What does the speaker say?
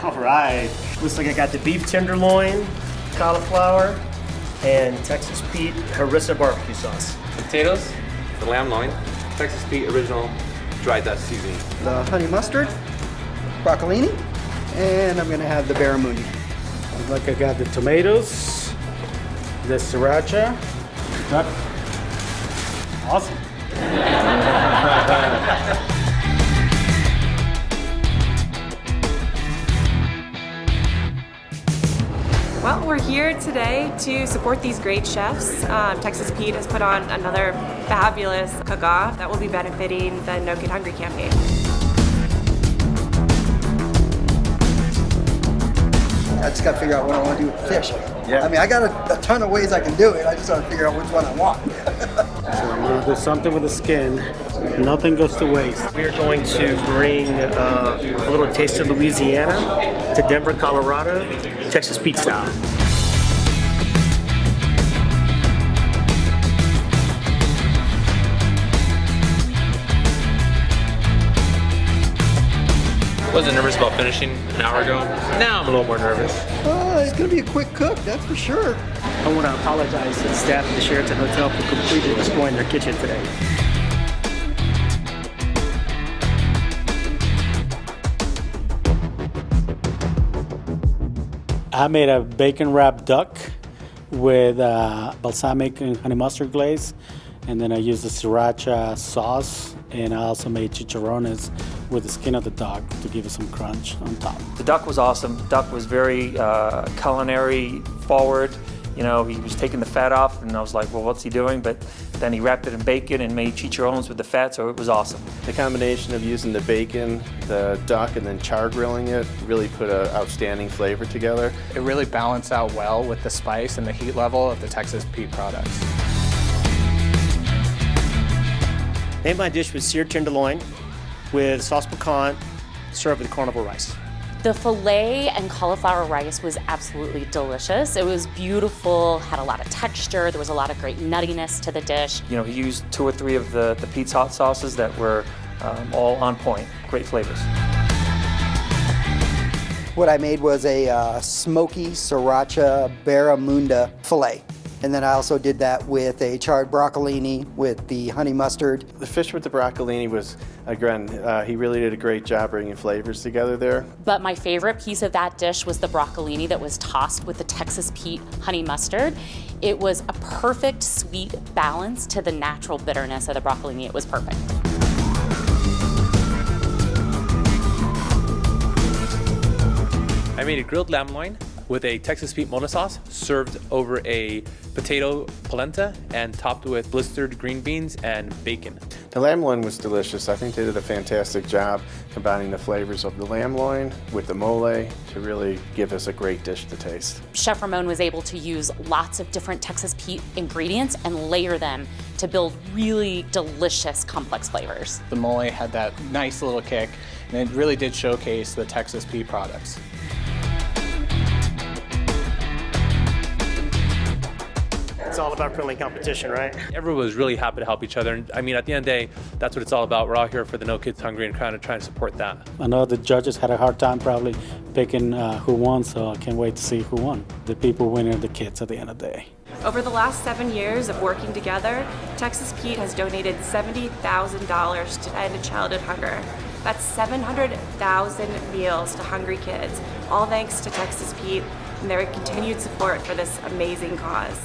All right, looks like I got the beef tenderloin, cauliflower, and Texas Pete harissa barbecue sauce. Potatoes, the lamb loin, Texas Pete original dry dust seasoning. The honey mustard, broccolini, and I'm gonna have the barramundi. Like I got the tomatoes, the sriracha. Awesome. Well, we're here today to support these great chefs. Texas Pete has put on another fabulous cook-off that will be benefiting the No Kid Hungry campaign. I just gotta figure out what I wanna do with fish. Yeah. I mean, I got a ton of ways I can do it. I just gotta figure out which one I want. So we're gonna do something with the skin. Nothing goes to waste. We are going to bring a little taste of Louisiana to Denver, Colorado, Texas Pete style. Wasn't nervous about finishing an hour ago. Now I'm a little more nervous. It's gonna be a quick cook, that's for sure. I want to apologize to the staff at the Sheraton Hotel for completely destroying their kitchen today. I made a bacon wrapped duck with balsamic and honey mustard glaze, and then I used the sriracha sauce, and I also made chicharrones with the skin of the dog to give it some crunch on top. The duck was awesome. The duck was very culinary forward. You know, he was taking the fat off, and I was like, well, what's he doing? But then he wrapped it in bacon and made chicharrones with the fat, so it was awesome. The combination of using the bacon, the duck, and then char grilling it really put an outstanding flavor together. It really balanced out well with the spice and the heat level of the Texas Pete products. Made my dish with seared tenderloin with sauce pecan, served with carnival rice. The filet and cauliflower rice was absolutely delicious. It was beautiful, had a lot of texture, there was a lot of great nuttiness to the dish. You know, he used 2 or 3 of the Pete's hot sauces that were all on point. Great flavors. What I made was a smoky sriracha barramundi filet. And then I also did that with a charred broccolini with the honey mustard. The fish with the broccolini was, again, he really did a great job bringing flavors together there. But my favorite piece of that dish was the broccolini that was tossed with the Texas Pete honey mustard. It was a perfect sweet balance to the natural bitterness of the broccolini. It was perfect. I made a grilled lamb loin with a Texas Pete Mona sauce served over a potato polenta and topped with blistered green beans and bacon. The lamb loin was delicious. I think they did a fantastic job combining the flavors of the lamb loin with the mole to really give us a great dish to taste. Chef Ramon was able to use lots of different Texas Pete ingredients and layer them to build really delicious, complex flavors. The mole had that nice little kick, and it really did showcase the Texas Pete products. It's all about friendly competition, right? Everyone was really happy to help each other. And I mean, at the end of the day, that's what it's all about. We're all here for the No Kids Hungry and kind of trying to support that. I know the judges had a hard time probably picking who won, so I can't wait to see who won. The people winning are the kids at the end of the day. Over the last 7 years of working together, Texas Pete has donated $70,000 to end childhood hunger. That's 700,000 meals to hungry kids, all thanks to Texas Pete and their continued support for this amazing cause.